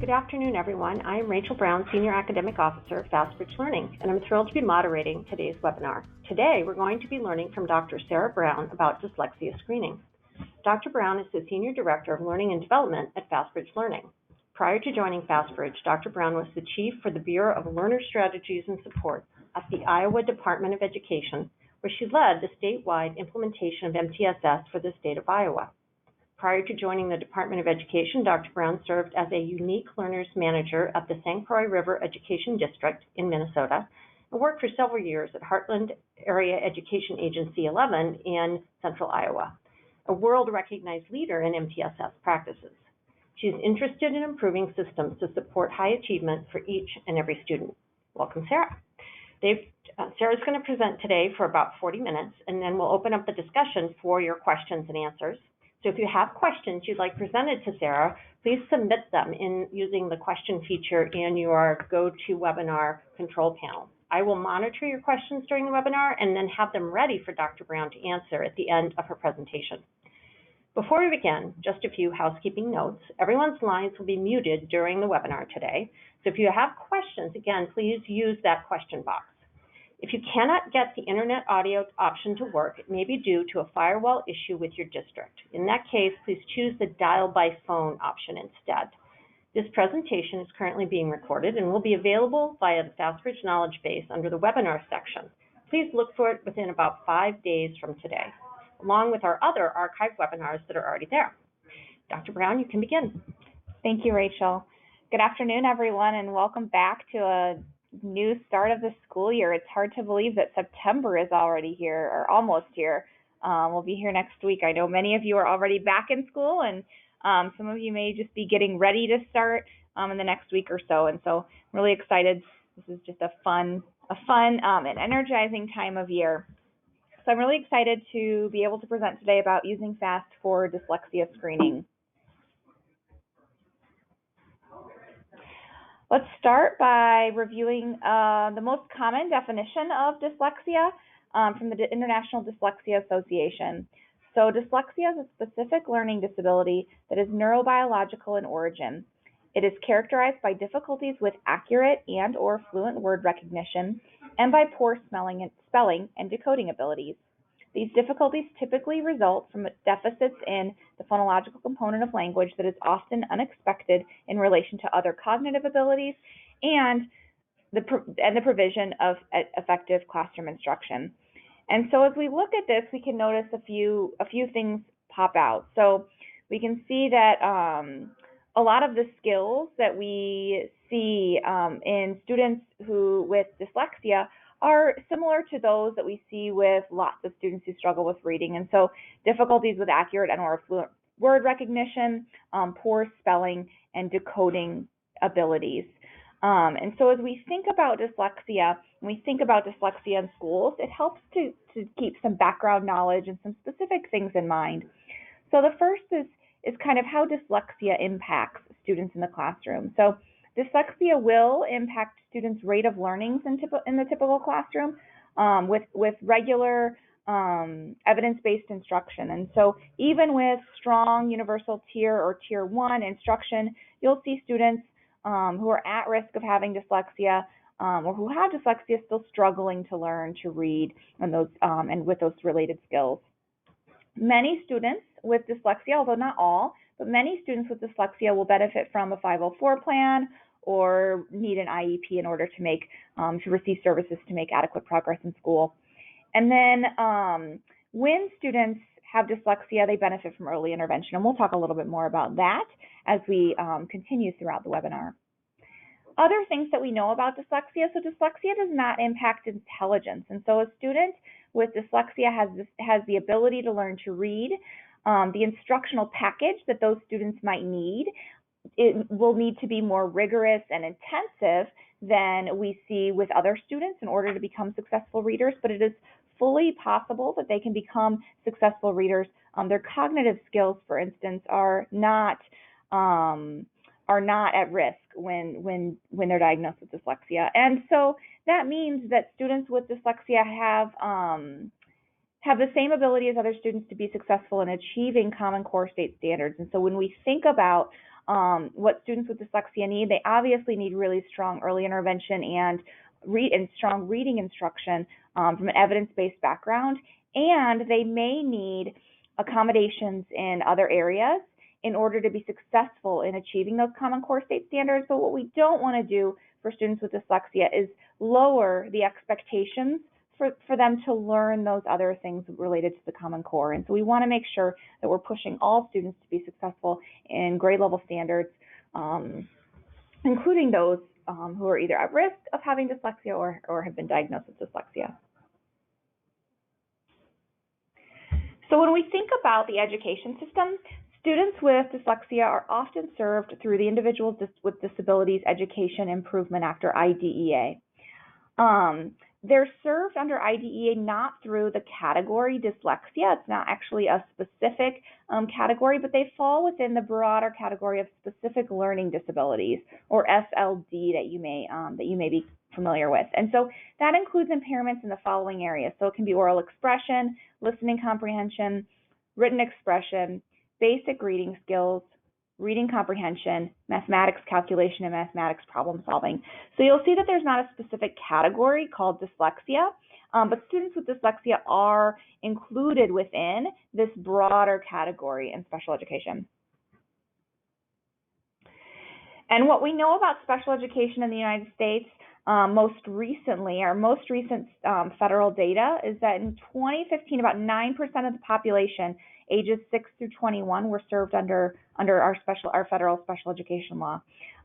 Good afternoon, everyone. I am Rachel Brown, Senior Academic Officer of FastBridge Learning, and I'm thrilled to be moderating today's webinar. Today, we're going to be learning from Dr. Sarah Brown about dyslexia screening. Dr. Brown is the Senior Director of Learning and Development at FastBridge Learning. Prior to joining FastBridge, Dr. Brown was the Chief for the Bureau of Learner Strategies and Support at the Iowa Department of Education, where she led the statewide implementation of MTSS for the state of Iowa. Prior to joining the Department of Education, Dr. Brown served as a Unique Learners Manager at the St. Croix River Education District in Minnesota and worked for several years at Heartland Area Education Agency 11 in central Iowa, a world-recognized leader in MTSS practices. She is interested in improving systems to support high achievement for each and every student. Welcome, Sarah. Sarah's going to present today for about 40 minutes, and then we'll open up the discussion for your questions and answers. So if you have questions you'd like presented to Sarah, please submit them in using the question feature in your GoToWebinar control panel. I will monitor your questions during the webinar and then have them ready for Dr. Brown to answer at the end of her presentation. Before we begin, just a few housekeeping notes. Everyone's lines will be muted during the webinar today. So if you have questions, again, please use that question box. If you cannot get the internet audio option to work, it may be due to a firewall issue with your district. In that case, please choose the dial by phone option instead. This presentation is currently being recorded and will be available via the FastBridge Knowledge Base under the webinar section. Please look for it within about 5 days from today, along with our other archived webinars that are already there. Dr. Brown, you can begin. Thank you, Rachel. Good afternoon, everyone, and welcome back to a new start of the school year. It's hard to believe that September is already here, or almost here. We'll be here next week. I know many of you are already back in school, and some of you may just be getting ready to start in the next week or so. And so I'm really excited. This is just a fun and energizing time of year. So I'm really excited to be able to present today about using FAST for dyslexia screening. Let's start by reviewing the most common definition of dyslexia from the International Dyslexia Association. So dyslexia is a specific learning disability that is neurobiological in origin. It is characterized by difficulties with accurate and/or fluent word recognition and by poor spelling and decoding abilities. These difficulties typically result from deficits in the phonological component of language that is often unexpected in relation to other cognitive abilities and the provision of effective classroom instruction. And so as we look at this, we can notice a few things pop out. So we can see that a lot of the skills that we see in students with dyslexia are similar to those that we see with lots of students who struggle with reading. And so difficulties with accurate and/or fluent word recognition, poor spelling, and decoding abilities. And so as we think about dyslexia, when we think about dyslexia in schools, it helps to keep some background knowledge and some specific things in mind. So the first is kind of how dyslexia impacts students in the classroom. So dyslexia will impact students' rate of learning in the typical classroom with regular evidence-based instruction. And so even with strong universal tier or tier 1 instruction, you'll see students who are at risk of having dyslexia or who have dyslexia still struggling to learn to read and with those related skills. Many students with dyslexia, although not all, but many students with dyslexia will benefit from a 504 plan or need an IEP in order to receive services to make adequate progress in school. And then when students have dyslexia, they benefit from early intervention, and we'll talk a little bit more about that as we continue throughout the webinar. Other things that we know about dyslexia, so dyslexia does not impact intelligence, and so a student with dyslexia has the ability to learn to read. The instructional package that those students might need, it will need to be more rigorous and intensive than we see with other students in order to become successful readers, but it is fully possible that they can become successful readers. Their cognitive skills, for instance, are not at risk when they're diagnosed with dyslexia. And so that means that students with dyslexia have the same ability as other students to be successful in achieving Common Core state standards. And so when we think about what students with dyslexia need, they obviously need really strong early intervention and strong reading instruction from an evidence-based background, and they may need accommodations in other areas in order to be successful in achieving those Common Core state standards. But what we don't want to do for students with dyslexia is lower the expectations for them to learn those other things related to the Common Core. And so we want to make sure that we're pushing all students to be successful in grade level standards, including those who are either at risk of having dyslexia or have been diagnosed with dyslexia. So when we think about the education system, students with dyslexia are often served through the Individuals with Disabilities Education Improvement Act, or IDEA. They're served under IDEA not through the category dyslexia. It's not actually a specific category, but they fall within the broader category of specific learning disabilities, or SLD, that you may be familiar with. And so that includes impairments in the following areas. So it can be oral expression, listening comprehension, written expression, basic reading skills, reading comprehension, mathematics calculation, and mathematics problem solving. So you'll see that there's not a specific category called dyslexia, but students with dyslexia are included within this broader category in special education. And what we know about special education in the United States most recent federal data is that in 2015, about 9% of the population ages 6 through 21 were served under our federal special education law.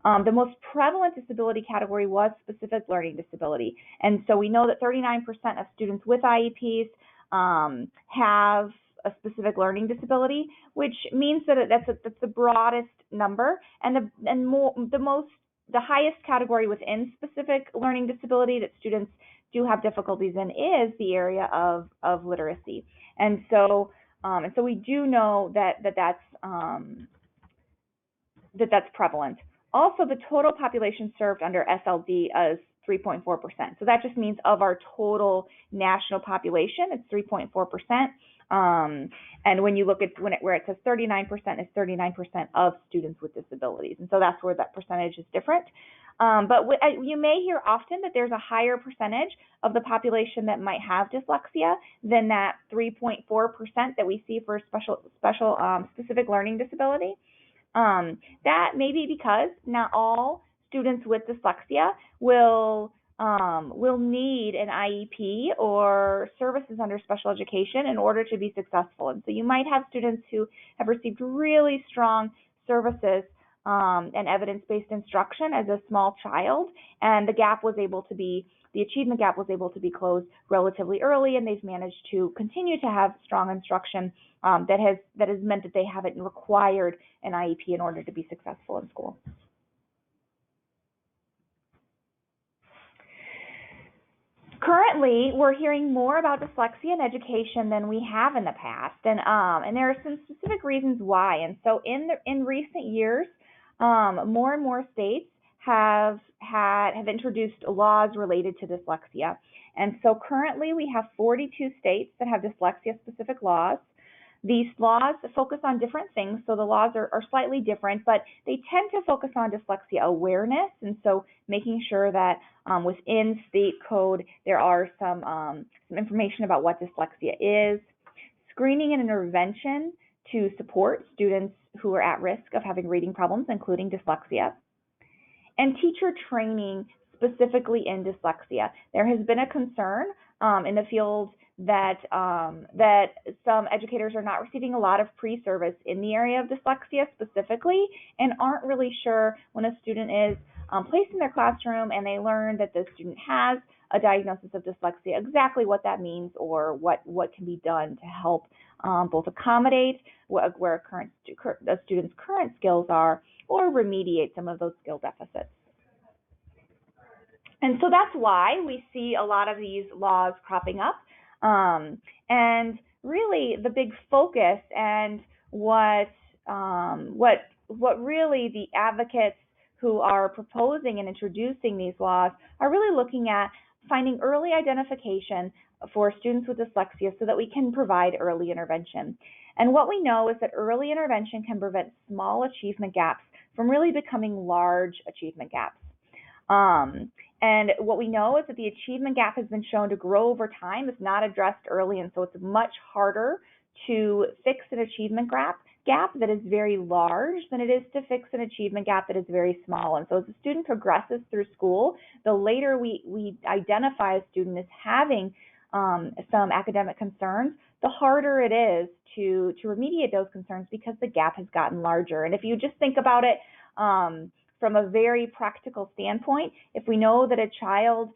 The most prevalent disability category was specific learning disability, and so we know that 39% of students with IEPs have a specific learning disability, which means that that's the broadest number, and the highest category within specific learning disability that students do have difficulties in is the area of literacy. And so we do know that's prevalent. Also, the total population served under SLD is 3.4%. So that just means of our total national population, it's 3.4%. And when you look at where it says 39%, it's 39% of students with disabilities. And so that's where that percentage is different. But you may hear often that there's a higher percentage of the population that might have dyslexia than that 3.4% that we see for specific learning disability. That may be because not all students with dyslexia will need an IEP or services under special education in order to be successful. And so you might have students who have received really strong services and evidence-based instruction as a small child, and the achievement gap was able to be closed relatively early, and they've managed to continue to have strong instruction that has meant that they haven't required an IEP in order to be successful in school. Currently, we're hearing more about dyslexia in education than we have in the past, and there are some specific reasons why. And so, in recent years, more and more states have introduced laws related to dyslexia. And so, currently, we have 42 states that have dyslexia-specific laws. These laws focus on different things, so the laws are slightly different, but they tend to focus on dyslexia awareness, and so making sure that within state code there are some information about what dyslexia is, screening and intervention to support students who are at risk of having reading problems, including dyslexia, and teacher training specifically in dyslexia. There has been a concern in the field that some educators are not receiving a lot of pre-service in the area of dyslexia specifically, and aren't really sure when a student is placed in their classroom and they learn that the student has a diagnosis of dyslexia, exactly what that means or what can be done to help both accommodate where the student's current skills are, or remediate some of those skill deficits. And so that's why we see a lot of these laws cropping up. And really the big focus and what really the advocates who are proposing and introducing these laws are really looking at finding early identification for students with dyslexia so that we can provide early intervention. And what we know is that early intervention can prevent small achievement gaps from really becoming large achievement gaps. And what we know is that the achievement gap has been shown to grow over time if not addressed early, and so it's much harder to fix an achievement gap that is very large than it is to fix an achievement gap that is very small. And so as a student progresses through school, the later we identify a student as having some academic concerns, the harder it is to remediate those concerns because the gap has gotten larger. And if you just think about it from a very practical standpoint, if we know that a child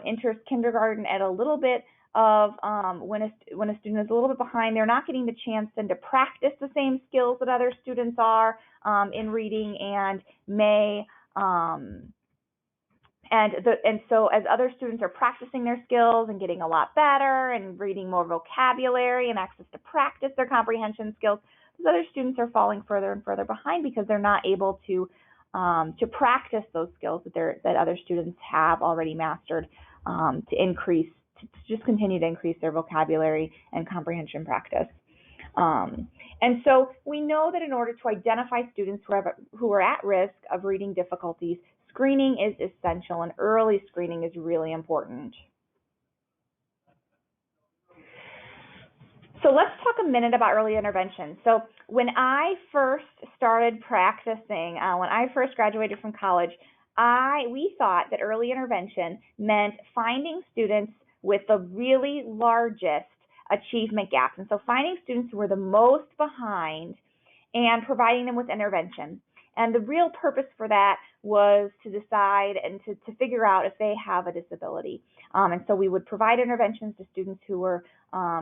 enters kindergarten at a little bit of when a student is a little bit behind, they're not getting the chance then to practice the same skills that other students are in reading and so as other students are practicing their skills and getting a lot better and reading more vocabulary and access to practice their comprehension skills, those other students are falling further and further behind because they're not able to practice those skills that other students have already mastered to just continue to increase their vocabulary and comprehension practice. And so we know that in order to identify students who are at risk of reading difficulties, screening is essential, and early screening is really important. So let's talk a minute about early intervention. So when I first started practicing, when I first graduated from college, we thought that early intervention meant finding students with the really largest achievement gaps. And so finding students who were the most behind and providing them with intervention. And the real purpose for that was to decide and to figure out if they have a disability. And so we would provide interventions to students who were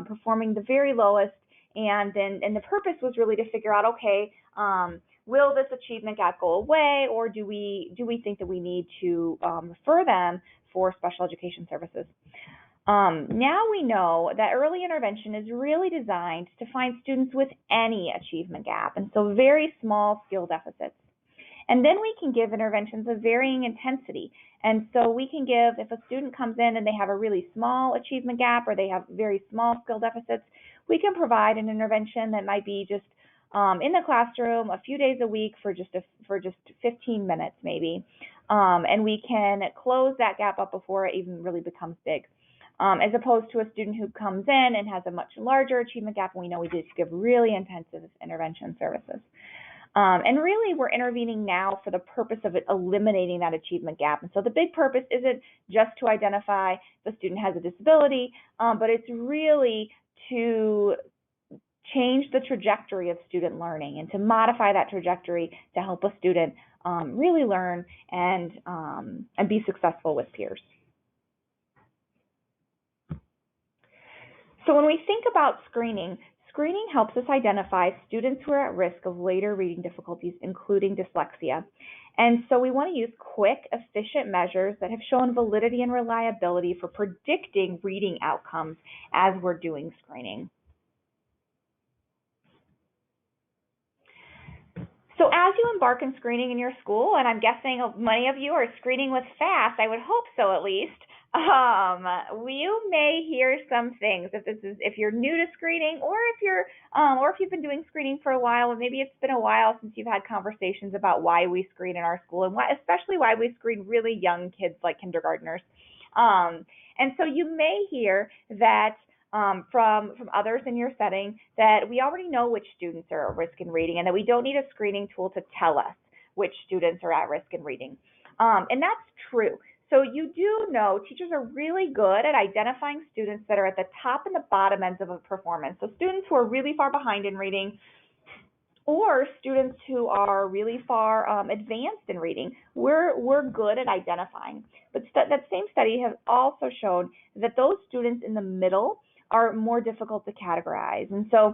performing the very lowest, and the purpose was really to figure out, okay, will this achievement gap go away, or do we think that we need to refer them for special education services? Now we know that early intervention is really designed to find students with any achievement gap, and so very small skill deficits. And then we can give interventions of varying intensity. And so we can give, if a student comes in and they have a really small achievement gap or they have very small skill deficits, we can provide an intervention that might be just in the classroom a few days a week for just 15 minutes maybe. And we can close that gap up before it even really becomes big. As opposed to a student who comes in and has a much larger achievement gap, and we know we just give really intensive intervention services. And really, we're intervening now for the purpose of eliminating that achievement gap. And so the big purpose isn't just to identify if the student has a disability, but it's really to change the trajectory of student learning and to modify that trajectory to help a student really learn and be successful with peers. So when we think about screening helps us identify students who are at risk of later reading difficulties, including dyslexia. And so we want to use quick, efficient measures that have shown validity and reliability for predicting reading outcomes as we're doing screening. So as you embark on screening in your school, and I'm guessing many of you are screening with FAST, I would hope so at least, you may hear some things if you're new to screening, or if you've been doing screening for a while, or maybe it's been a while since you've had conversations about why we screen in our school, and especially why we screen really young kids like kindergartners. And so you may hear that from others in your setting that we already know which students are at risk in reading, and that we don't need a screening tool to tell us which students are at risk in reading. And that's true. So you do know teachers are really good at identifying students that are at the top and the bottom ends of a performance. So students who are really far behind in reading, or students who are really far advanced in reading, we're good at identifying. But that same study has also shown that those students in the middle are more difficult to categorize. And so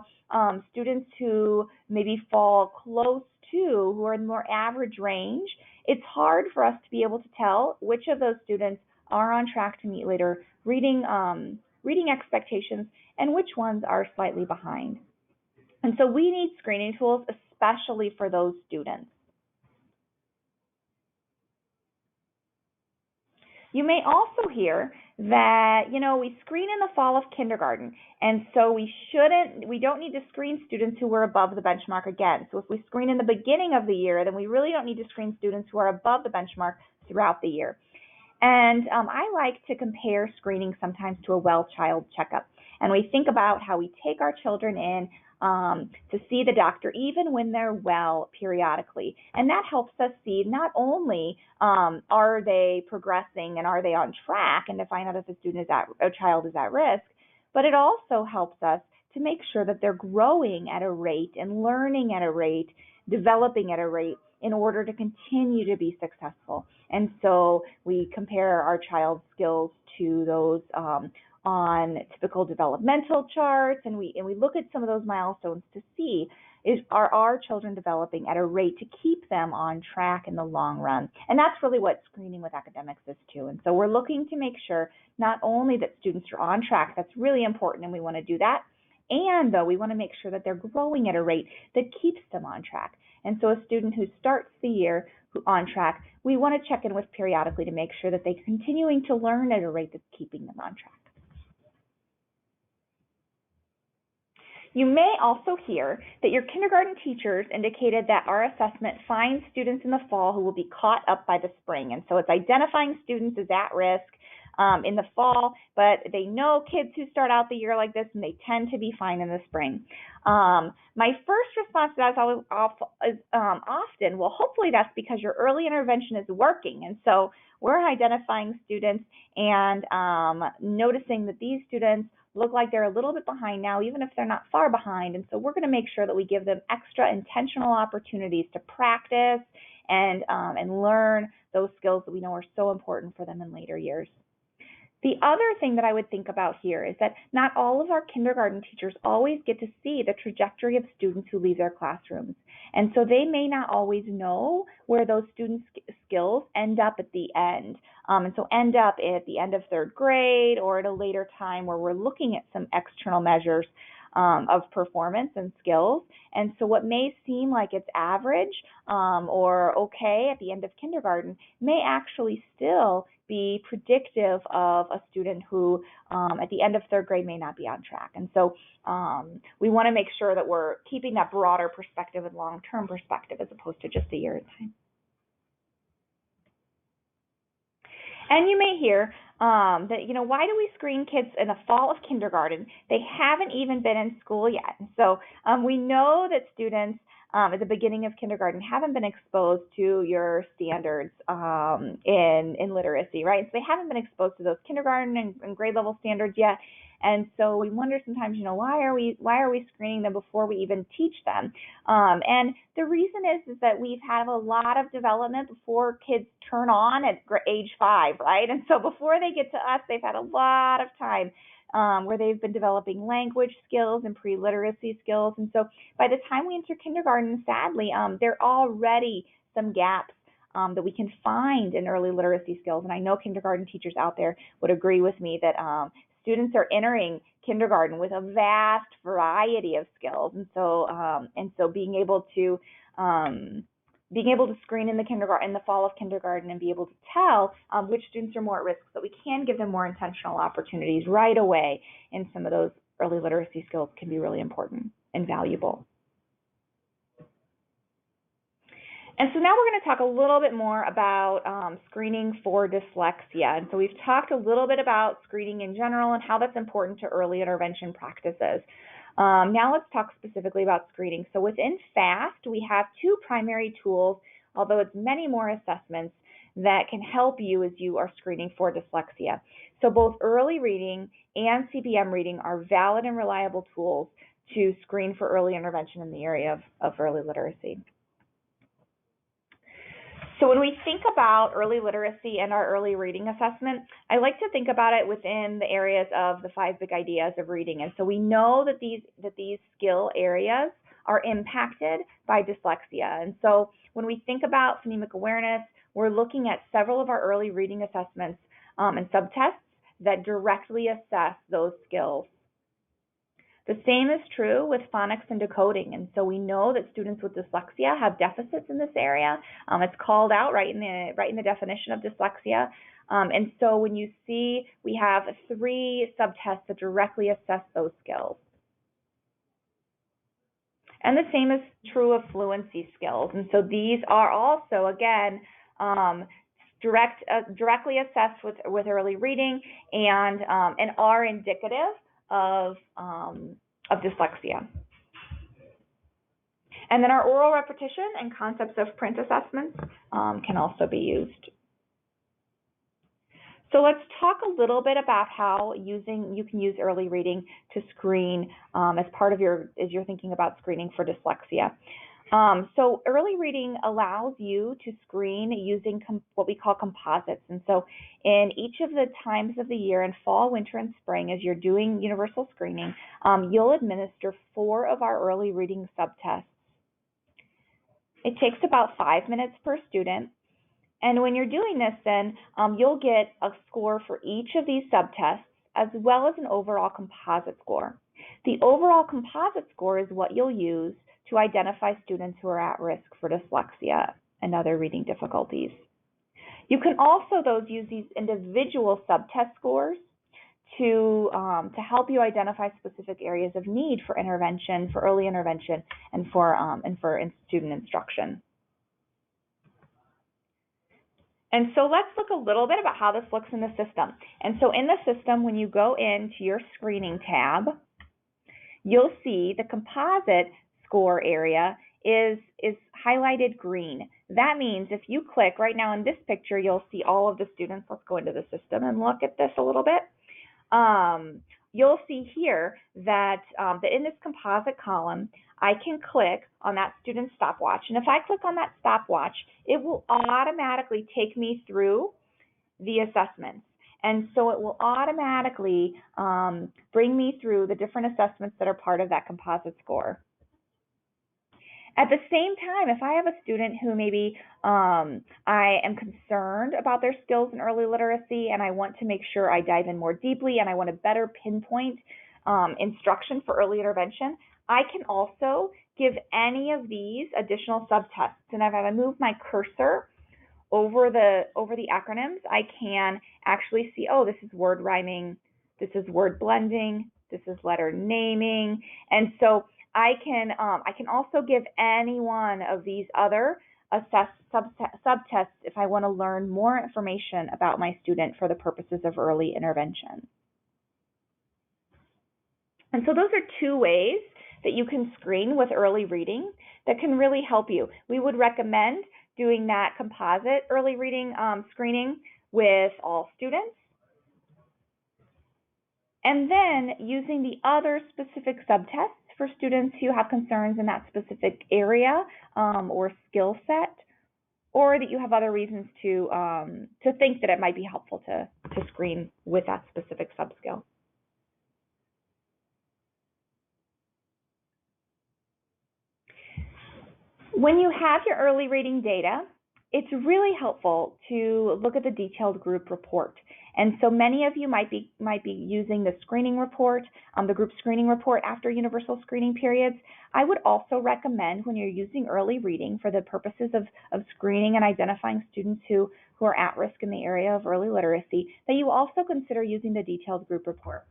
students who maybe fall close to, who are in the more average range, it's hard for us to be able to tell which of those students are on track to meet later reading expectations and which ones are slightly behind. And so we need screening tools, especially for those students. You may also hear that, we screen in the fall of kindergarten, and so we don't need to screen students who were above the benchmark again. So if we screen in the beginning of the year, then we really don't need to screen students who are above the benchmark throughout the year. And I like to compare screening sometimes to a well child checkup. And we think about how we take our children in to see the doctor even when they're well periodically. And that helps us see not only are they progressing and are they on track, and to find out if a child is at risk, but it also helps us to make sure that they're growing at a rate and learning at a rate, developing at a rate in order to continue to be successful. And so we compare our child's skills to those on typical developmental charts, and we look at some of those milestones to see are our children developing at a rate to keep them on track in the long run. And that's really what screening with academics is too. And so we're looking to make sure not only that students are on track, that's really important and we want to do that, and though we want to make sure that they're growing at a rate that keeps them on track. And so a student who starts the year on track, we want to check in with periodically to make sure that they're continuing to learn at a rate that's keeping them on track. You may also hear that your kindergarten teachers indicated that our assessment finds students in the fall who will be caught up by the spring. And so it's identifying students as at risk in the fall, but they know kids who start out the year like this, and they tend to be fine in the spring. My first response to that is always often, well, hopefully that's because your early intervention is working. And so we're identifying students and noticing that these students look like they're a little bit behind now, even if they're not far behind. And so we're going to make sure that we give them extra intentional opportunities to practice and learn those skills that we know are so important for them in later years. The other thing that I would think about here is that not all of our kindergarten teachers always get to see the trajectory of students who leave their classrooms. And so they may not always know where those students' skills end up at the end. And so end up at the end of third grade or at a later time where we're looking at some external measures of performance and skills. And so what may seem like it's average or okay at the end of kindergarten may actually still be predictive of a student who at the end of third grade may not be on track. And so we want to make sure that we're keeping that broader perspective and long-term perspective as opposed to just a year at a time. And you may hear that, why do we screen kids in the fall of kindergarten? They haven't even been in school yet. So we know that students at the beginning of kindergarten haven't been exposed to your standards in literacy, right? So they haven't been exposed to those kindergarten and grade level standards yet. And so we wonder sometimes, why are we screening them before we even teach them? And the reason is that we've had a lot of development before kids turn on at age 5, right? And so before they get to us, they've had a lot of time where they've been developing language skills and pre-literacy skills. And so by the time we enter kindergarten, sadly, there are already some gaps that we can find in early literacy skills. And I know kindergarten teachers out there would agree with me that students are entering kindergarten with a vast variety of skills, and so being able to screen in the fall of kindergarten and be able to tell which students are more at risk, so that we can give them more intentional opportunities right away in some of those early literacy skills can be really important and valuable. And so now we're going to talk a little bit more about screening for dyslexia. And so we've talked a little bit about screening in general and how that's important to early intervention practices. Now let's talk specifically about screening. So within FAST, we have 2 primary tools, although it's many more assessments that can help you as you are screening for dyslexia. So both early reading and CBM reading are valid and reliable tools to screen for early intervention in the area of early literacy. So when we think about early literacy and our early reading assessment, I like to think about it within the areas of the 5 big ideas of reading. And so we know that these skill areas are impacted by dyslexia. And so when we think about phonemic awareness, we're looking at several of our early reading assessments and subtests that directly assess those skills. The same is true with phonics and decoding, and so we know that students with dyslexia have deficits in this area. It's called out right in the definition of dyslexia. And so when you see, we have 3 subtests that directly assess those skills. And the same is true of fluency skills. And so these are also, again, directly assessed with early reading and are indicative of dyslexia. And then our oral repetition and concepts of print assessments can also be used. So let's talk a little bit about how you can use early reading to screen as you're thinking about screening for dyslexia. So early reading allows you to screen using what we call composites. And so in each of the times of the year, in fall, winter, and spring, as you're doing universal screening, you'll administer 4 of our early reading subtests. It takes about 5 minutes per student. And when you're doing this, then you'll get a score for each of these subtests, as well as an overall composite score. The overall composite score is what you'll use to identify students who are at risk for dyslexia and other reading difficulties. You can also, use these individual subtest scores to help you identify specific areas of need for intervention, for early intervention, and for student instruction. And so let's look a little bit about how this looks in the system. And so in the system, when you go into your screening tab, you'll see the composite score area is highlighted green. That means if you click right now in this picture, you'll see all of the students. Let's go into the system and look at this a little bit. You'll see here that in this composite column, I can click on that student stopwatch. And if I click on that stopwatch, it will automatically take me through the assessments. And so it will automatically bring me through the different assessments that are part of that composite score. At the same time, if I have a student who maybe I am concerned about their skills in early literacy and I want to make sure I dive in more deeply and I want to better pinpoint instruction for early intervention, I can also give any of these additional subtests. And if I move my cursor over the acronyms, I can actually see, oh, this is word rhyming, this is word blending, this is letter naming. And so I can also give any one of these other subtests if I want to learn more information about my student for the purposes of early intervention. And so those are 2 ways that you can screen with early reading that can really help you. We would recommend doing that composite early reading screening with all students, and then using the other specific subtests for students who have concerns in that specific area or skill set, or that you have other reasons to think that it might be helpful to screen with that specific subskill. When you have your early reading data, it's really helpful to look at the detailed group report. And so many of you might be using the screening report, the group screening report after universal screening periods. I would also recommend when you're using early reading for the purposes of screening and identifying students who are at risk in the area of early literacy, that you also consider using the detailed group report.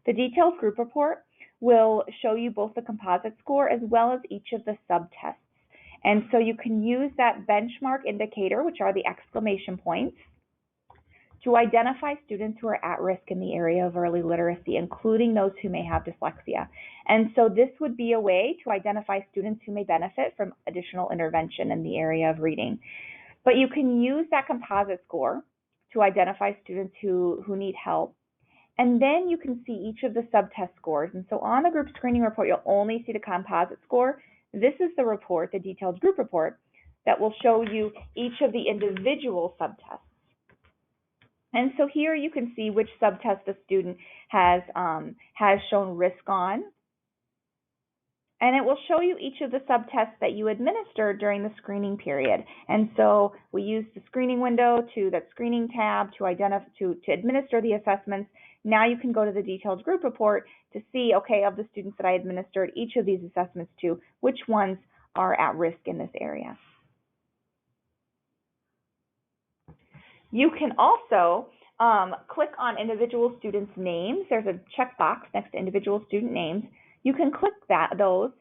The detailed group report will show you both the composite score as well as each of the subtests. And so you can use that benchmark indicator, which are the exclamation points, to identify students who are at risk in the area of early literacy, including those who may have dyslexia. And so this would be a way to identify students who may benefit from additional intervention in the area of reading. But you can use that composite score to identify students who need help. And then you can see each of the subtest scores. And so on the group screening report, you'll only see the composite score. This is the report, the detailed group report, that will show you each of the individual subtests. And so here you can see which subtest the student has shown risk on. And it will show you each of the subtests that you administered during the screening period. And so we use the screening window that screening tab to administer the assessments. now you can go to the detailed group report to see, okay, of the students that I administered each of these assessments to, which ones are at risk in this area. You can also click on individual students' names. There's a checkbox next to individual student names. You can click those,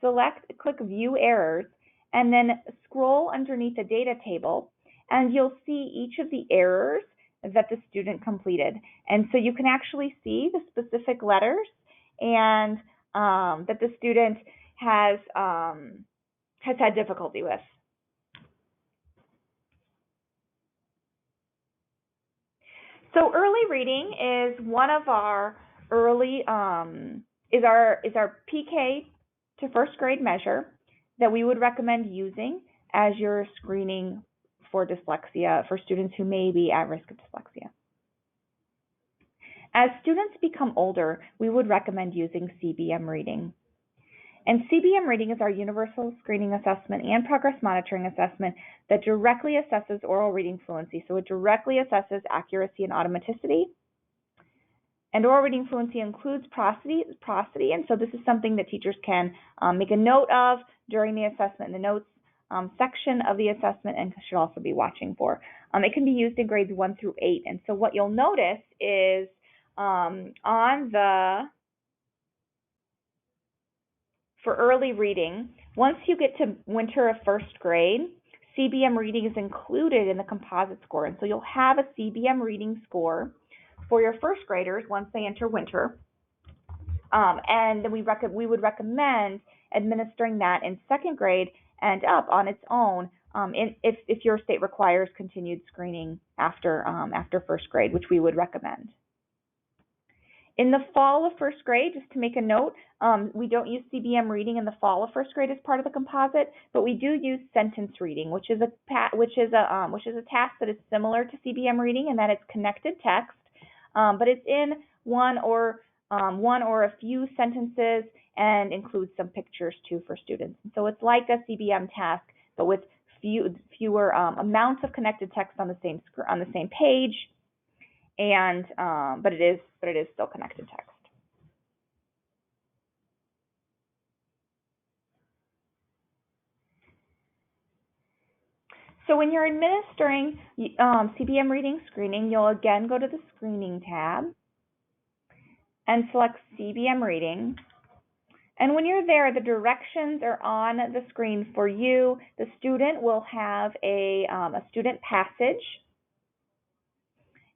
click View Errors, and then scroll underneath the data table, and you'll see each of the errors that the student completed. And so you can actually see the specific letters and that the student has had difficulty with. So early reading is one of our early is our PK to first grade measure that we would recommend using as you're screening for dyslexia for students who may be at risk of dyslexia. As students become older, we would recommend using CBM Reading. And CBM Reading is our universal screening assessment and progress monitoring assessment that directly assesses oral reading fluency. So it directly assesses accuracy and automaticity. And oral reading fluency includes prosody, and so this is something that teachers can make a note of during the assessment in the notes section of the assessment and should also be watching for. It can be used in grades 1 through 8, and so what you'll notice is for early reading, once you get to winter of first grade, CBM reading is included in the composite score, and so you'll have a CBM reading score for your first graders once they enter winter, and then we would recommend administering that in second grade and up on its own if your state requires continued screening after first grade, which we would recommend. In the fall of first grade, just to make a note, we don't use CBM reading in the fall of first grade as part of the composite, but we do use sentence reading, which is a task that is similar to CBM reading in that it's connected text, but it's in one or a few sentences and includes some pictures too for students. And so it's like a CBM task, but with fewer amounts of connected text on the same page. And but it is still connected text. So when you're administering CBM reading screening, you'll again go to the screening tab and select CBM reading. And when you're there, the directions are on the screen for you. The student will have a student passage.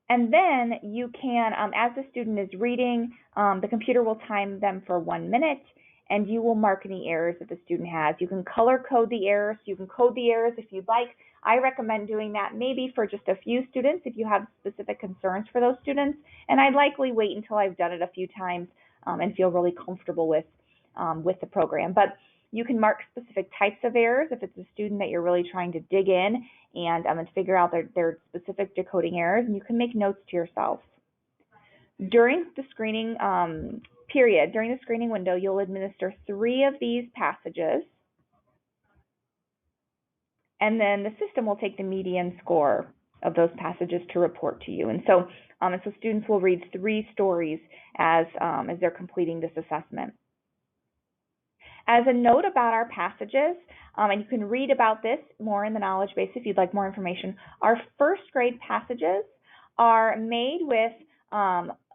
And then you can, as the student is reading, the computer will time them for 1 minute, and you will mark any errors that the student has. You can color code the errors. You can code the errors if you'd like. I recommend doing that maybe for just a few students if you have specific concerns for those students. And I'd likely wait until I've done it a few times and feel really comfortable with the program. But you can mark specific types of errors if it's a student that you're really trying to dig in and figure out their specific decoding errors, and you can make notes to yourself. During the screening period, during the screening window, you'll administer 3 of these passages, and then the system will take the median score of those passages to report to you. And so students will read 3 stories as they're completing this assessment. As a note about our passages, and you can read about this more in the knowledge base if you'd like more information, our first grade passages are made with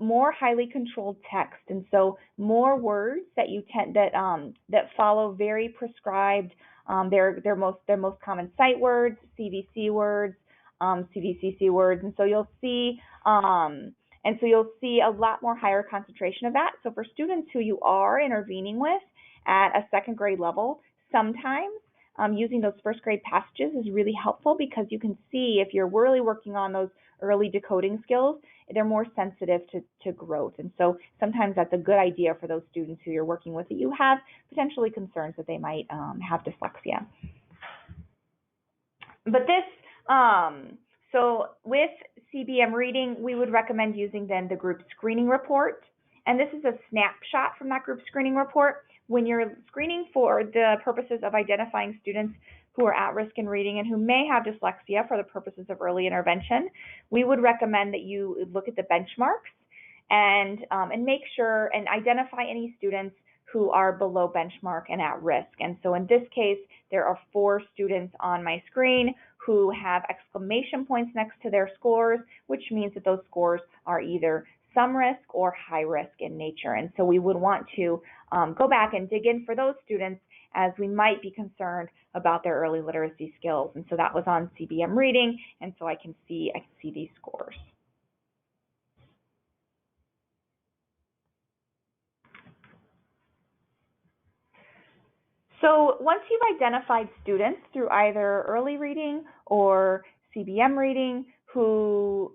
more highly controlled text, and so more words that follow very prescribed. They're most common sight words, CVC words, CVCC words, and so you'll see a lot more higher concentration of that. So for students who you are intervening with at a second grade level, sometimes using those first grade passages is really helpful because you can see if you're really working on those early decoding skills, they're more sensitive to growth. And so sometimes that's a good idea for those students who you're working with that you have potentially concerns that they might have dyslexia. But so with CBM reading, we would recommend using then the group screening report. And this is a snapshot from that group screening report. When you're screening for the purposes of identifying students who are at risk in reading and who may have dyslexia for the purposes of early intervention, we would recommend that you look at the benchmarks and make sure and identify any students who are below benchmark and at risk. And so in this case, there are 4 students on my screen who have exclamation points next to their scores, which means that those scores are either some risk or high risk in nature. And so we would want to go back and dig in for those students, as we might be concerned about their early literacy skills. And so that was on CBM Reading, and so I can see these scores. So once you've identified students through either early reading or CBM reading who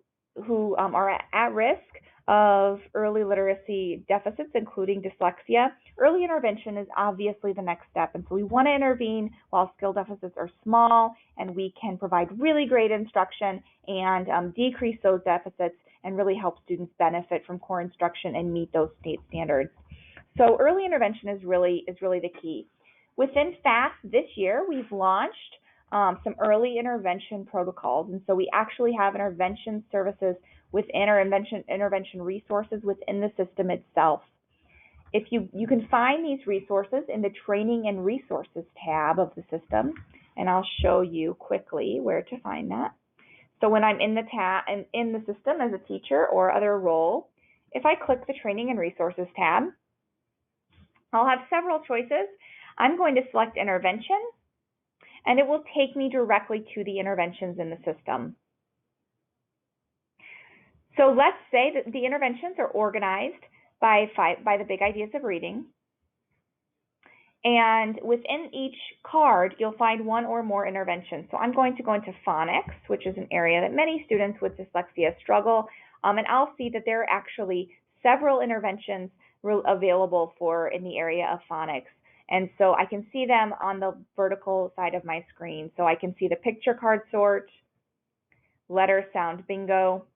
are at risk of early literacy deficits, including dyslexia, early intervention is obviously the next step. And so we want to intervene while skill deficits are small, and we can provide really great instruction and decrease those deficits and really help students benefit from core instruction and meet those state standards. So early intervention is really the key. Within FAST this year, we've launched some early intervention protocols, and so we actually have intervention services within our intervention resources within the system itself. If you can find these resources in the Training and Resources tab of the system, and I'll show you quickly where to find that. So when I'm in the system as a teacher or other role, if I click the Training and Resources tab, I'll have several choices. I'm going to select intervention, and it will take me directly to the interventions in the system. So let's say that the interventions are organized by the big ideas of reading. And within each card, you'll find one or more interventions. So I'm going to go into phonics, which is an area that many students with dyslexia struggle. And I'll see that there are actually several interventions available in the area of phonics. And so I can see them on the vertical side of my screen. So I can see the picture card sort, letter sound bingo,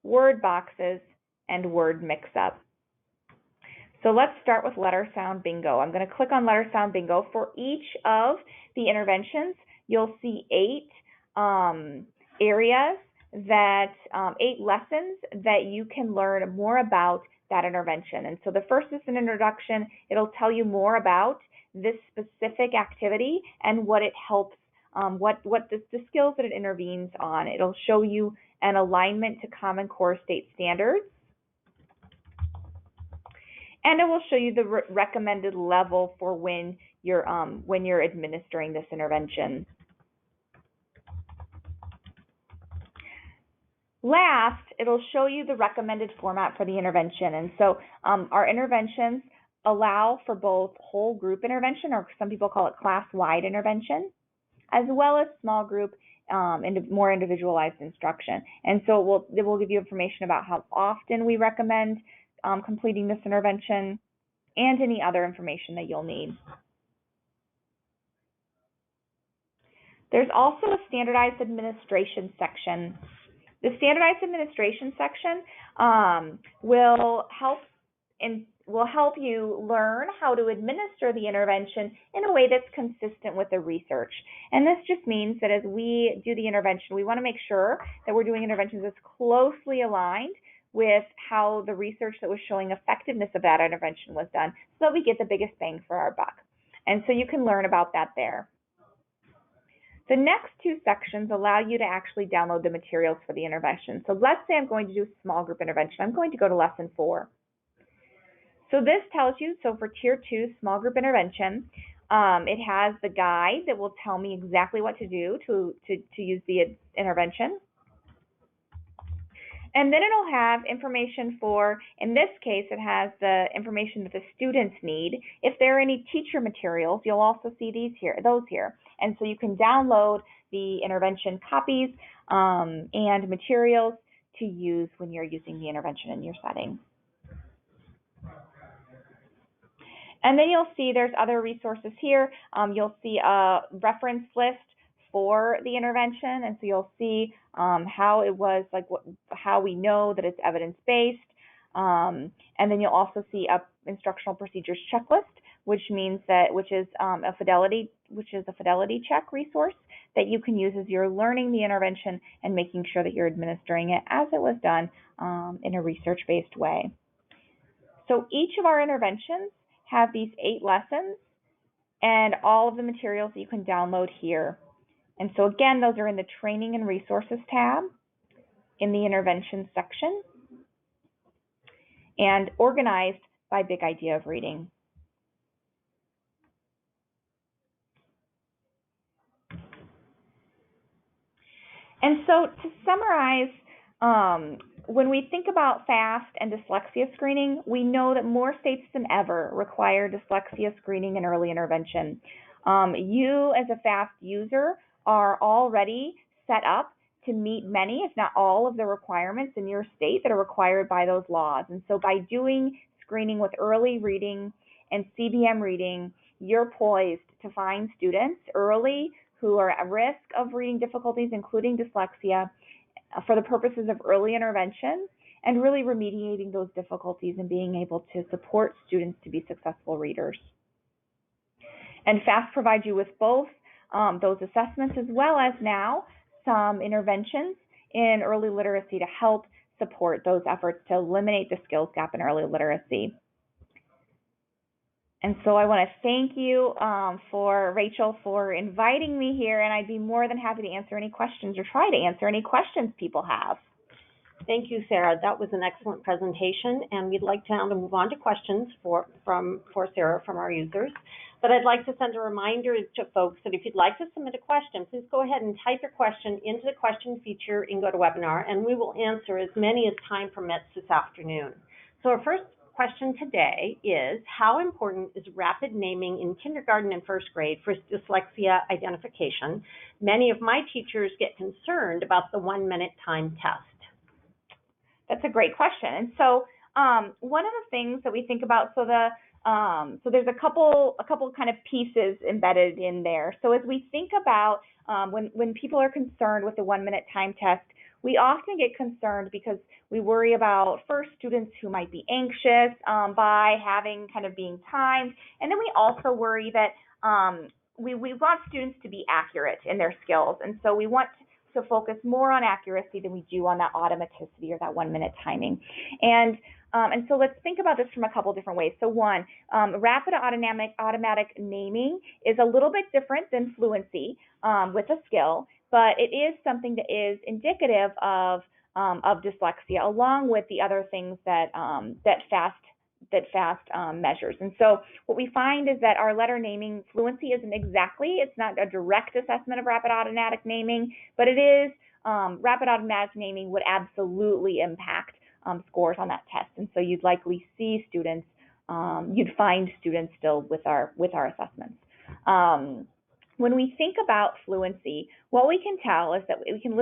word boxes, and word mix-up. So let's start with letter sound bingo. I'm going to click on letter sound bingo. For each of the interventions, you'll see 8 areas 8 lessons that you can learn more about that intervention. And so the first is an introduction. It'll tell you more about this specific activity and what it helps, what the skills that it intervenes on. It'll show you an alignment to Common Core state standards. And it will show you the recommended level for when you're administering this intervention. Last, it'll show you the recommended format for the intervention. And so our interventions allow for both whole group intervention, or some people call it class-wide intervention, as well as small group more individualized instruction. And so it will give you information about how often we recommend completing this intervention and any other information that you'll need. There's also a standardized administration section. The standardized administration section will help you learn how to administer the intervention in a way that's consistent with the research. And this just means that as we do the intervention, we want to make sure that we're doing interventions that's closely aligned with how the research that was showing effectiveness of that intervention was done, so that we get the biggest bang for our buck. And so you can learn about that there. The next 2 sections allow you to actually download the materials for the intervention. So let's say I'm going to do small group intervention. I'm going to go to lesson 4. So this tells you, so for tier 2 small group intervention, it has the guide that will tell me exactly what to do to use the intervention. And then it'll have information for, in this case, it has the information that the students need. If there are any teacher materials, you'll also see those here. And so you can download the intervention copies and materials to use when you're using the intervention in your setting. And then you'll see there's other resources here. You'll see a reference list for the intervention, and so you'll see how it was, how we know that it's evidence-based, and then you'll also see a instructional procedures checklist, which is a fidelity which is a fidelity check resource that you can use as you're learning the intervention and making sure that you're administering it as it was done in a research-based way. So each of our interventions have these 8 lessons and all of the materials that you can download here. And so again, those are in the Training and Resources tab in the Intervention section and organized by Big Idea of Reading. And so to summarize, when we think about FAST and dyslexia screening, we know that more states than ever require dyslexia screening and early intervention. You as a FAST user are already set up to meet many, if not all, of the requirements in your state that are required by those laws. And so by doing screening with early reading and CBM reading, you're poised to find students early who are at risk of reading difficulties, including dyslexia, for the purposes of early intervention and really remediating those difficulties and being able to support students to be successful readers. And FAST provides you with both those assessments as well as now some interventions in early literacy to help support those efforts to eliminate the skills gap in early literacy. And so I want to thank you for Rachel for inviting me here, and I'd be more than happy to answer any questions or try to answer any questions people have. Thank you, Sarah. That was an excellent presentation, and we'd like to now move on to questions for Sarah from our users. But I'd like to send a reminder to folks that if you'd like to submit a question, please go ahead and type your question into the question feature in GoToWebinar, and we will answer as many as time permits this afternoon. So our first question today is, how important is rapid naming in kindergarten and first grade for dyslexia identification? Many of my teachers get concerned about the 1-minute time test. That's a great question. And so one of the things that we think about, so there's a couple kind of pieces embedded in there. So as we think about when people are concerned with the 1-minute time test, we often get concerned because we worry about first students who might be anxious by having kind of being timed, and then we also worry that we want students to be accurate in their skills, and so we want to focus more on accuracy than we do on that automaticity or that 1-minute timing. And so let's think about this from a couple different ways. So one, rapid automatic naming is a little bit different than fluency with a skill, but it is something that is indicative of dyslexia, along with the other things that FAST measures. And so what we find is that our letter naming fluency isn't exactly, it's not a direct assessment of rapid automatic naming, but it is, rapid automatic naming would absolutely impact scores on that test. And so you'd likely see students, you'd find students still with our assessments. When we think about fluency, what we can tell is that we can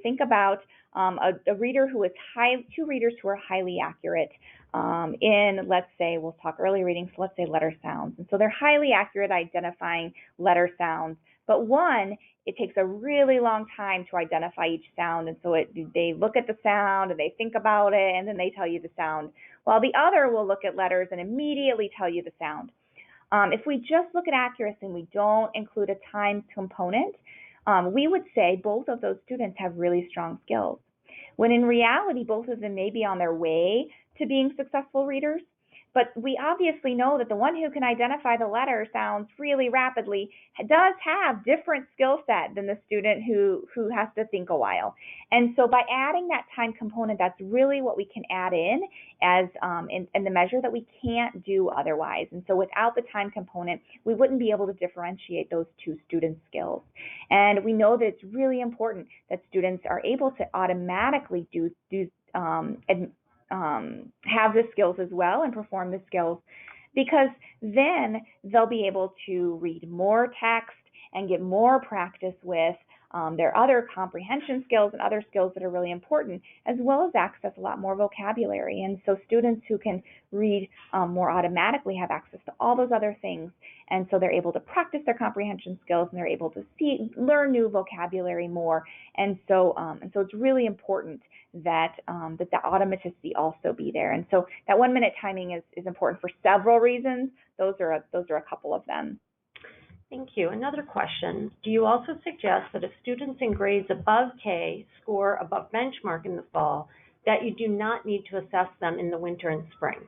think about a reader who is two readers who are highly accurate in, let's say, we'll talk early reading, so let's say letter sounds. And so they're highly accurate at identifying letter sounds, but one, it takes a really long time to identify each sound, and so they look at the sound and they think about it and then they tell you the sound, while the other will look at letters and immediately tell you the sound. If we just look at accuracy and we don't include a time component, we would say both of those students have really strong skills, when in reality, both of them may be on their way to being successful readers. But we obviously know that the one who can identify the letter sounds really rapidly does have different skill set than the student who has to think a while. And so by adding that time component, that's really what we can add in as in the measure that we can't do otherwise. And so without the time component, we wouldn't be able to differentiate those two students' skills. And we know that it's really important that students are able to automatically have the skills as well and perform the skills, because then they'll be able to read more text and get more practice with their other comprehension skills and other skills that are really important, as well as access a lot more vocabulary. And so students who can read more automatically have access to all those other things, and so they're able to practice their comprehension skills and they're able to learn new vocabulary more. And so it's really important that that the automaticity also be there. And so that 1-minute timing is important for several reasons. Those are a couple of them. Thank you. Another question. Do you also suggest that if students in grades above K score above benchmark in the fall, that you do not need to assess them in the winter and spring?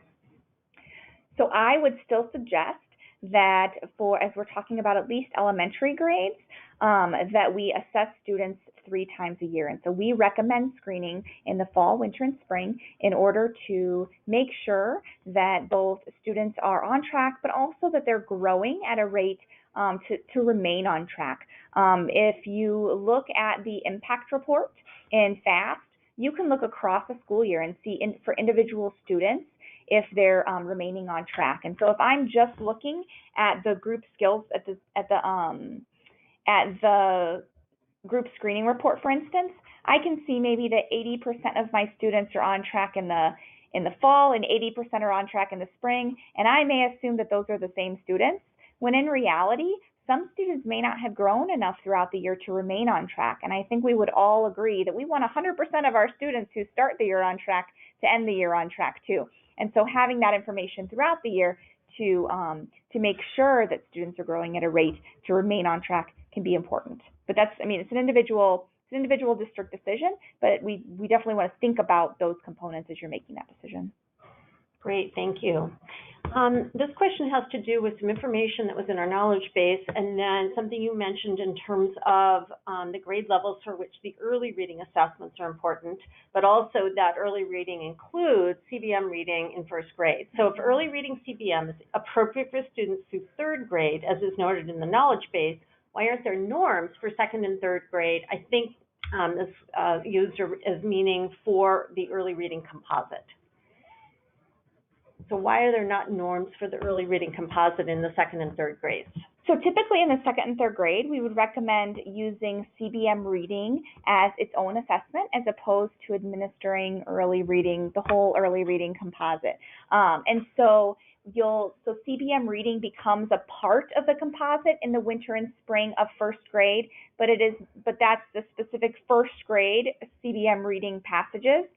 So I would still suggest that as we're talking about at least elementary grades, that we assess students 3 times a year. And so we recommend screening in the fall, winter, and spring in order to make sure that both students are on track, but also that they're growing at a rate to remain on track. If you look at the impact report in FAST, you can look across a school year and see for individual students if they're remaining on track. And so if I'm just looking at the group skills at the group screening report, for instance, I can see maybe that 80% of my students are on track in the fall and 80% are on track in the spring, and I may assume that those are the same students, when in reality, some students may not have grown enough throughout the year to remain on track. And I think we would all agree that we want 100% of our students who start the year on track to end the year on track too. And so having that information throughout the year to make sure that students are growing at a rate to remain on track can be important. But it's an individual district decision, but we definitely want to think about those components as you're making that decision. Great, thank you. This question has to do with some information that was in our knowledge base, and then something you mentioned in terms of the grade levels for which the early reading assessments are important, but also that early reading includes CBM reading in first grade. So if early reading CBM is appropriate for students through third grade, as is noted in the knowledge base, why aren't there norms for second and third grade? I think this user is meaning for the early reading composite. So why are there not norms for the early reading composite in the second and third grades? So typically in the second and third grade, we would recommend using CBM reading as its own assessment as opposed to administering early reading, the whole early reading composite. So CBM reading becomes a part of the composite in the winter and spring of first grade, but that's the specific first grade CBM reading passages.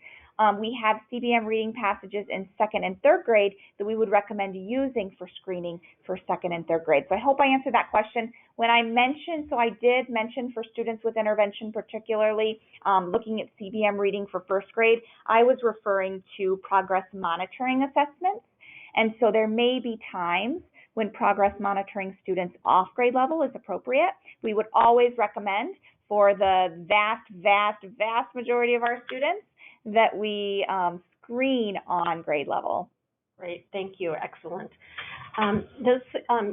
We have CBM reading passages in second and third grade that we would recommend using for screening for second and third grade. So I hope I answered that question. I did mention for students with intervention, particularly looking at CBM reading for first grade, I was referring to progress monitoring assessments. And so there may be times when progress monitoring students off grade level is appropriate. We would always recommend for the vast majority of our students that we screen on grade level. Great, thank you, excellent. This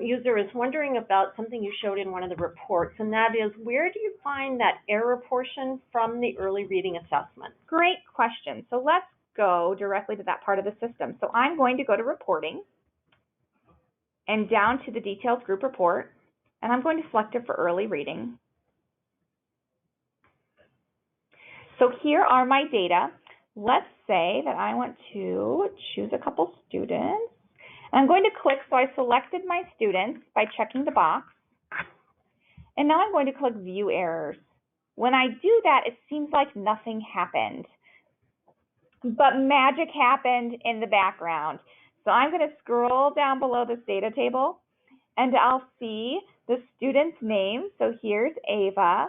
user is wondering about something you showed in one of the reports, and that is, where do you find that error portion from the early reading assessment? Great question. So let's go directly to that part of the system. So I'm going to go to reporting and down to the detailed group report, and I'm going to select it for early reading. So here are my data. Let's say that I want to choose a couple students. And I'm going to click, so I selected my students by checking the box. And now I'm going to click View Errors. When I do that, it seems like nothing happened. But magic happened in the background. So I'm going to scroll down below this data table, and I'll see the student's name. So here's Ava.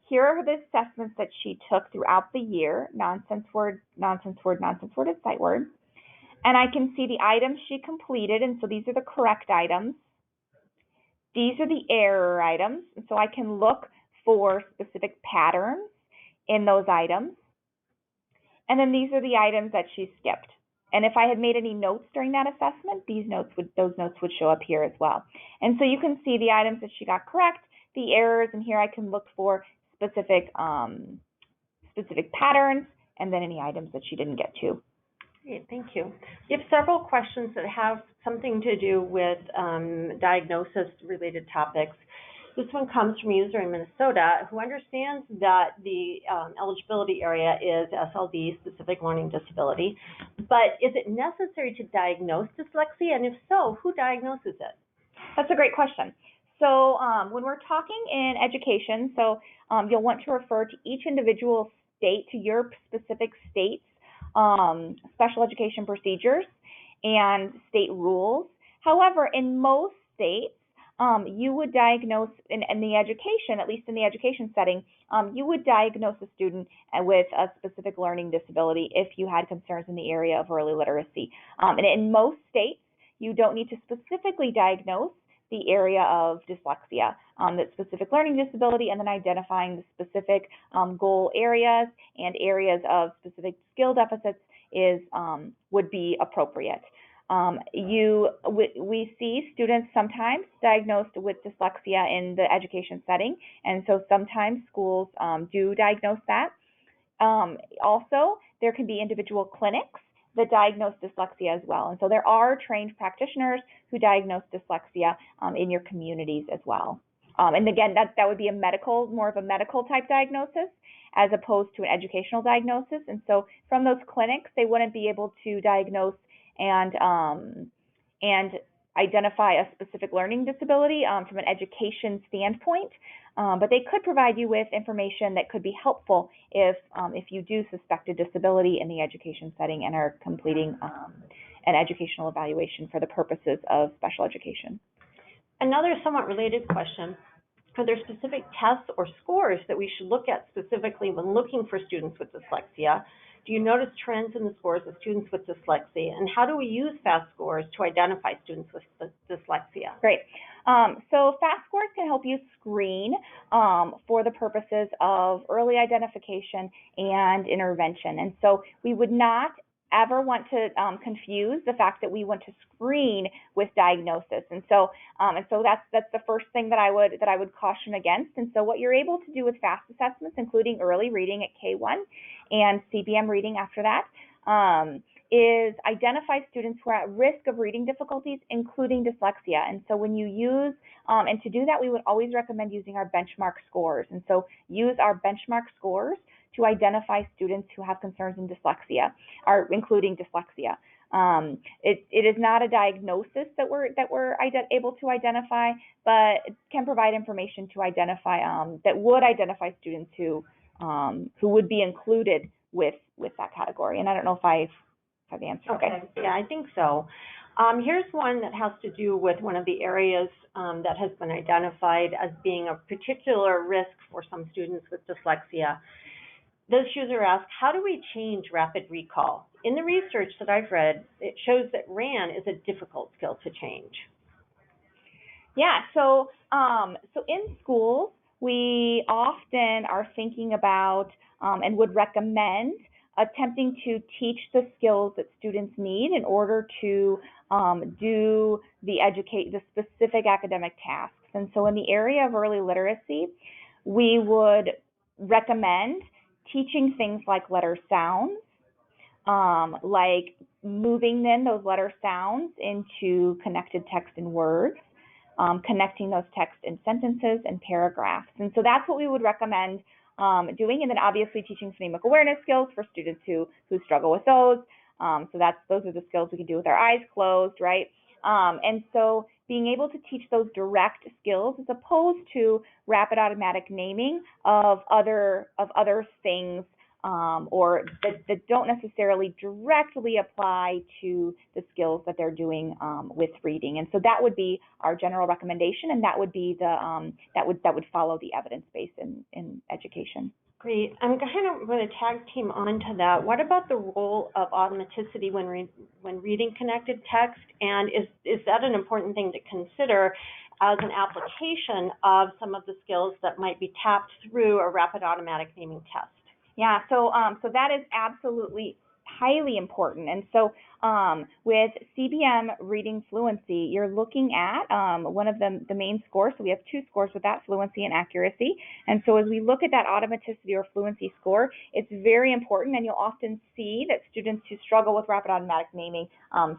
Here are the assessments that she took throughout the year, nonsense word, and sight word. And I can see the items she completed, and so these are the correct items. These are the error items, and so I can look for specific patterns in those items. And then these are the items that she skipped. And if I had made any notes during that assessment, those notes would show up here as well. And so you can see the items that she got correct, the errors, and here I can look for specific patterns, and then any items that she didn't get to. Great, thank you. We have several questions that have something to do with diagnosis-related topics. This one comes from a user in Minnesota who understands that the eligibility area is SLD, specific learning disability, but is it necessary to diagnose dyslexia, and if so, who diagnoses it? That's a great question. So when we're talking in education, you'll want to refer to each individual state, to your specific state's special education procedures and state rules. However, in most states, you would diagnose in the education, at least in the education setting, you would diagnose a student with a specific learning disability if you had concerns in the area of early literacy. And in most states, you don't need to specifically diagnose the area of dyslexia, that specific learning disability, and then identifying the specific goal areas and areas of specific skill deficits would be appropriate. We see students sometimes diagnosed with dyslexia in the education setting, and so sometimes schools do diagnose that. Also, there can be individual clinics that diagnose dyslexia as well, and so there are trained practitioners who diagnose dyslexia in your communities as well. And again, that would be more of a medical type diagnosis as opposed to an educational diagnosis. And so from those clinics, they wouldn't be able to diagnose and identify a specific learning disability from an education standpoint, but they could provide you with information that could be helpful if you do suspect a disability in the education setting and are completing an educational evaluation for the purposes of special education. Another somewhat related question: are there specific tests or scores that we should look at specifically when looking for students with dyslexia? Do you notice trends in the scores of students with dyslexia? And how do we use FAST scores to identify students with dyslexia? Great. So FAST scores can help you screen for the purposes of early identification and intervention. And so we would not ever want to confuse the fact that we want to screen with diagnosis. And so that's the first thing that I would caution against. And so what you're able to do with FAST assessments, including early reading at K1 and CBM reading after that, is identify students who are at risk of reading difficulties, including dyslexia. And so when you use, and to do that, we would always recommend using our benchmark scores. And so use our benchmark scores to identify students who have concerns in dyslexia, or including dyslexia. It is not a diagnosis that we're able to identify, but it can provide information to identify that would identify students who would be included with that category. And I don't know if I've answered. Okay. Yeah, I think so. Here's one that has to do with one of the areas that has been identified as being a particular risk for some students with dyslexia. This user asks, how do we change rapid recall? In the research that I've read, it shows that RAN is a difficult skill to change. Yeah, so in schools, we often are thinking about and would recommend attempting to teach the skills that students need in order to do the specific academic tasks. And so in the area of early literacy, we would recommend teaching things like letter sounds, like moving then those letter sounds into connected text and words, connecting those text in sentences and paragraphs. And so that's what we would recommend doing, and then obviously teaching phonemic awareness skills for students who struggle with those. So those are the skills we can do with our eyes closed, right? And so being able to teach those direct skills as opposed to rapid automatic naming of other things or that don't necessarily directly apply to the skills that they're doing with reading. And so that would be our general recommendation, and that would be that would follow the evidence base in education. Great. I'm kind of going to tag team onto that. What about the role of automaticity when reading connected text? And is that an important thing to consider as an application of some of the skills that might be tapped through a rapid automatic naming test? Yeah, so that is absolutely highly important. And so with CBM reading fluency, you're looking at one of the main scores. So we have two scores with that, fluency and accuracy. And so as we look at that automaticity or fluency score, it's very important, and you'll often see that students who struggle with rapid automatic naming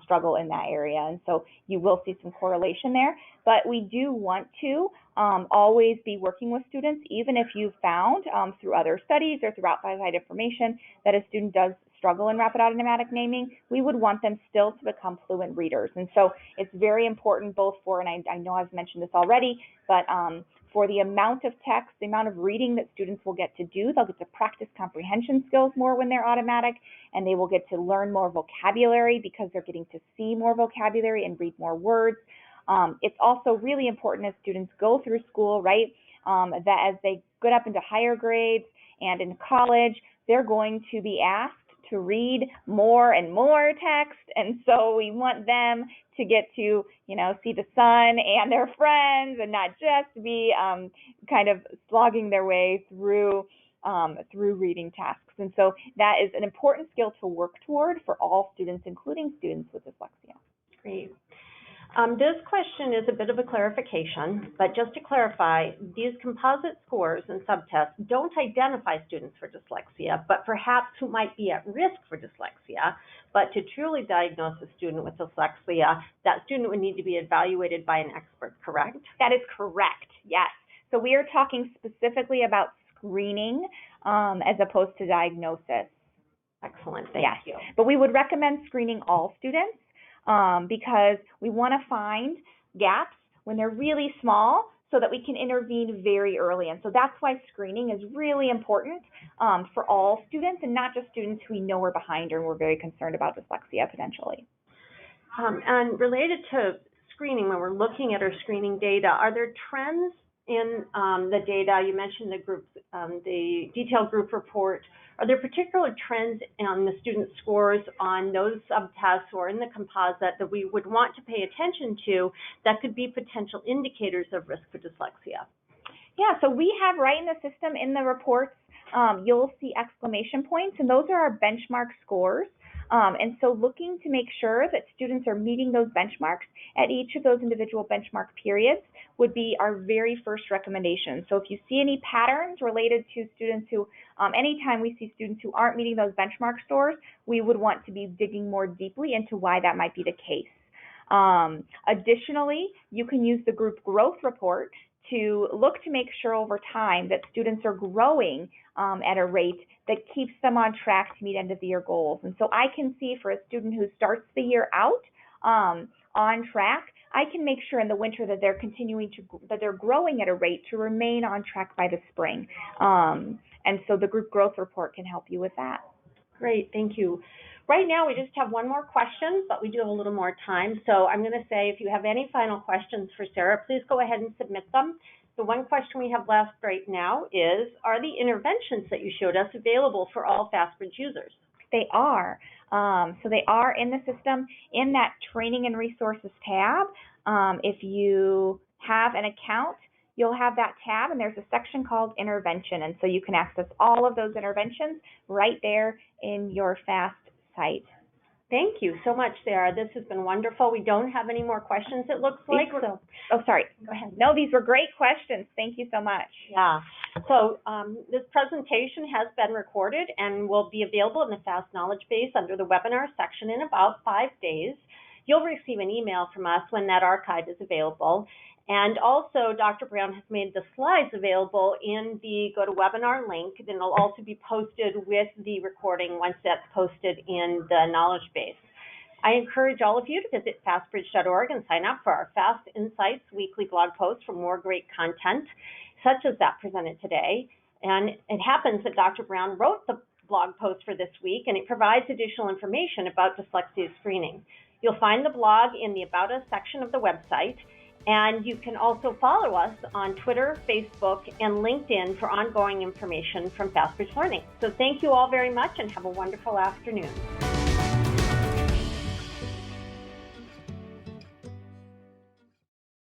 struggle in that area. And so you will see some correlation there. But we do want to always be working with students, even if you've found through other studies or through outside information that a student does struggle in rapid automatic naming, we would want them still to become fluent readers. And so it's very important both for, and I know I've mentioned this already, but for the amount of text, the amount of reading that students will get to do, they'll get to practice comprehension skills more when they're automatic, and they will get to learn more vocabulary because they're getting to see more vocabulary and read more words. It's also really important as students go through school, right, that as they get up into higher grades and in college, they're going to be asked to read more and more text, and so we want them to get to, see the sun and their friends, and not just be kind of slogging their way through reading tasks. And so that is an important skill to work toward for all students, including students with dyslexia. Great. This question is a bit of a clarification, but just to clarify, these composite scores and subtests don't identify students for dyslexia, but perhaps who might be at risk for dyslexia. But to truly diagnose a student with dyslexia, that student would need to be evaluated by an expert, correct? That is correct, yes. So we are talking specifically about screening as opposed to diagnosis. Excellent, thank you. But we would recommend screening all students because we want to find gaps when they're really small so that we can intervene very early. And so that's why screening is really important for all students, and not just students who we know are behind or we're very concerned about dyslexia potentially. And related to screening, when we're looking at our screening data, are there trends in the data? You mentioned the group, the detailed group report. Are there particular trends on the student scores on those subtests or in the composite that we would want to pay attention to that could be potential indicators of risk for dyslexia? Yeah, so we have right in the system, in the reports, you'll see exclamation points, and those are our benchmark scores. And so looking to make sure that students are meeting those benchmarks at each of those individual benchmark periods would be our very first recommendation. So if you see any patterns related to students who, anytime we see students who aren't meeting those benchmark scores, we would want to be digging more deeply into why that might be the case. Additionally, you can use the group growth report to look to make sure over time that students are growing at a rate that keeps them on track to meet end of the year goals. And so I can see for a student who starts the year out on track, I can make sure in the winter that they're that they're growing at a rate to remain on track by the spring. And so the group growth report can help you with that. Great, thank you. Right now, we just have one more question, but we do have a little more time. So I'm going to say, if you have any final questions for Sarah, please go ahead and submit them. The one question we have left right now is, are the interventions that you showed us available for all FastBridge users? They are. So they are in the system in that Training and Resources tab. If you have an account, you'll have that tab, and there's a section called Intervention. And so you can access all of those interventions right there in your FAST site. Thank you so much, Sarah. This has been wonderful. We don't have any more questions, it looks like. So, sorry. Go ahead. No, these were great questions. Thank you so much. Yeah. So this presentation has been recorded and will be available in the FAST Knowledge Base under the webinar section in about 5 days. You'll receive an email from us when that archive is available. And also, Dr. Brown has made the slides available in the GoToWebinar link, and it'll also be posted with the recording once that's posted in the knowledge base. I encourage all of you to visit fastbridge.org and sign up for our Fast Insights weekly blog post for more great content, such as that presented today. And it happens that Dr. Brown wrote the blog post for this week, and it provides additional information about dyslexia screening. You'll find the blog in the About Us section of the website. And you can also follow us on Twitter, Facebook, and LinkedIn for ongoing information from FastBridge Learning. So thank you all very much and have a wonderful afternoon.